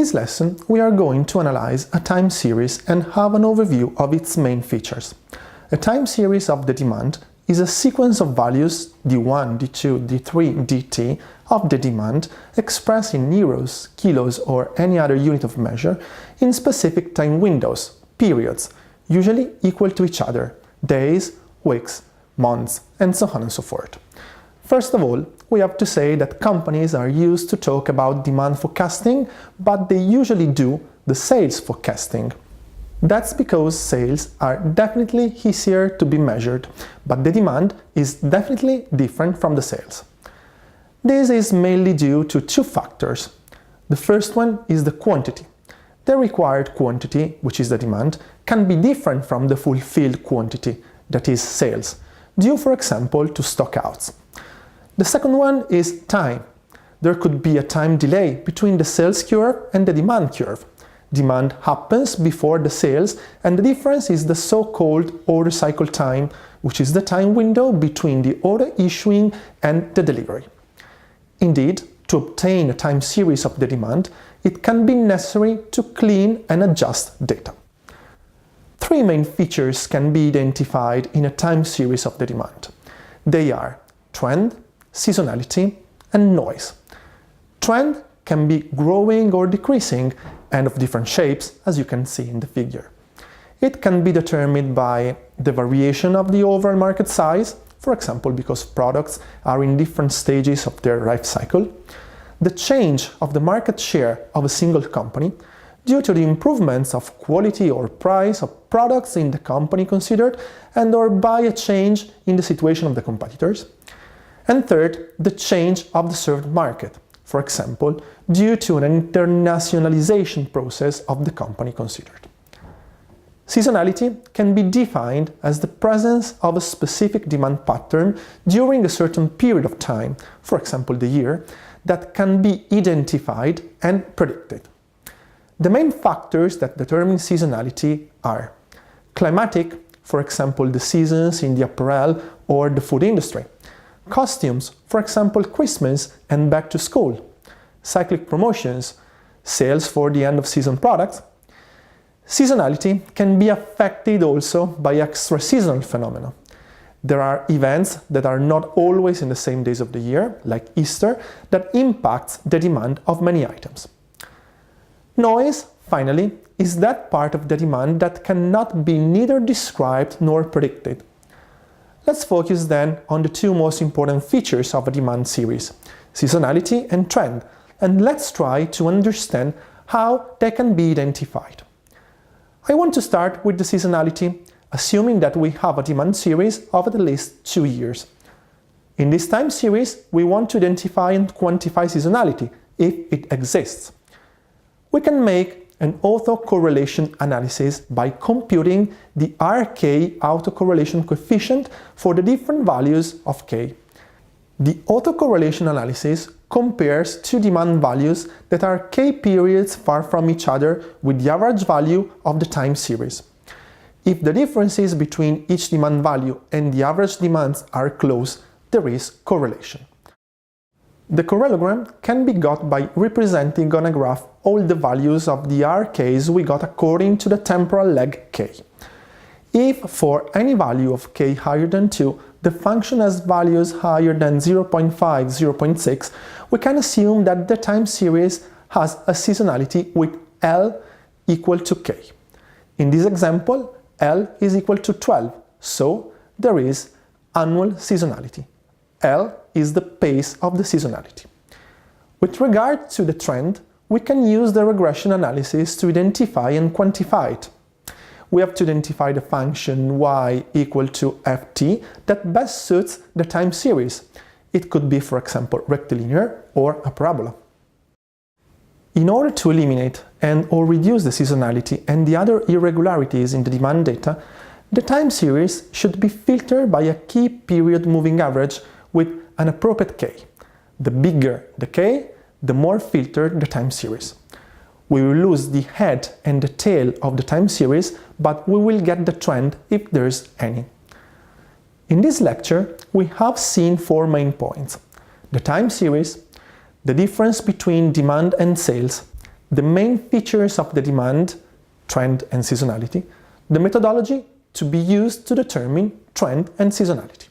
this lesson, we are going to analyze a time series and have an overview of its main features. A time series of the demand is a sequence of values d1, d2, d3, dt of the demand expressed in euros, kilos or any other unit of measure in specific time windows, periods, usually equal to each other, days, weeks, months, and so on and so forth. First of all, we have to say that companies are used to talk about demand forecasting, but they usually do the sales forecasting. That's because sales are definitely easier to be measured, but the demand is definitely different from the sales. This is mainly due to two factors. The first one is the quantity. The required quantity, which is the demand, can be different from the fulfilled quantity, that is sales, due for example to stockouts. The second one is time. There could be a time delay between the sales curve and the demand curve. Demand happens before the sales, and the difference is the so-called order cycle time, which is the time window between the order issuing and the delivery. Indeed, to obtain a time series of the demand, it can be necessary to clean and adjust data. Three main features can be identified in a time series of the demand. They are trend, seasonality, and noise. Trend can be growing or decreasing and of different shapes, as you can see in the figure. It can be determined by the variation of the overall market size, for example because products are in different stages of their life cycle, the change of the market share of a single company due to the improvements of quality or price of products in the company considered, and or by a change in the situation of the competitors. And third, the change of the served market, for example, due to an internationalization process of the company considered. Seasonality can be defined as the presence of a specific demand pattern during a certain period of time, for example the year, that can be identified and predicted. The main factors that determine seasonality are climatic, for example the seasons in the apparel or the food industry, costumes, for example Christmas and back to school, cyclic promotions, sales for the end of season products. Seasonality can be affected also by extra-seasonal phenomena. There are events that are not always in the same days of the year, like Easter, that impacts the demand of many items. Noise, finally, is that part of the demand that cannot be neither described nor predicted. Let's focus then on the two most important features of a demand series, seasonality and trend, and let's try to understand how they can be identified. I want to start with the seasonality, assuming that we have a demand series of at least 2 years. In this time series, we want to identify and quantify seasonality, if it exists. We can make an autocorrelation analysis by computing the RK autocorrelation coefficient for the different values of K. The autocorrelation analysis compares two demand values that are K periods far from each other with the average value of the time series. If the differences between each demand value and the average demands are close, there is correlation. The correlogram can be got by representing on a graph all the values of the RKs we got according to the temporal leg K. If for any value of K higher than 2, the function has values higher than 0.5, 0.6, we can assume that the time series has a seasonality with L equal to K. In this example, L is equal to 12, so there is annual seasonality. L is the pace of the seasonality. With regard to the trend, we can use the regression analysis to identify and quantify it. We have to identify the function y equal to ft that best suits the time series. It could be, for example, rectilinear or a parabola. In order to eliminate and or reduce the seasonality and the other irregularities in the demand data, the time series should be filtered by a key period moving average with an appropriate K. The bigger the K, the more filtered the time series. We will lose the head and the tail of the time series, but we will get the trend if there's any. In this lecture, we have seen 4 main points: the time series, the difference between demand and sales, the main features of the demand, trend and seasonality, the methodology to be used to determine trend and seasonality.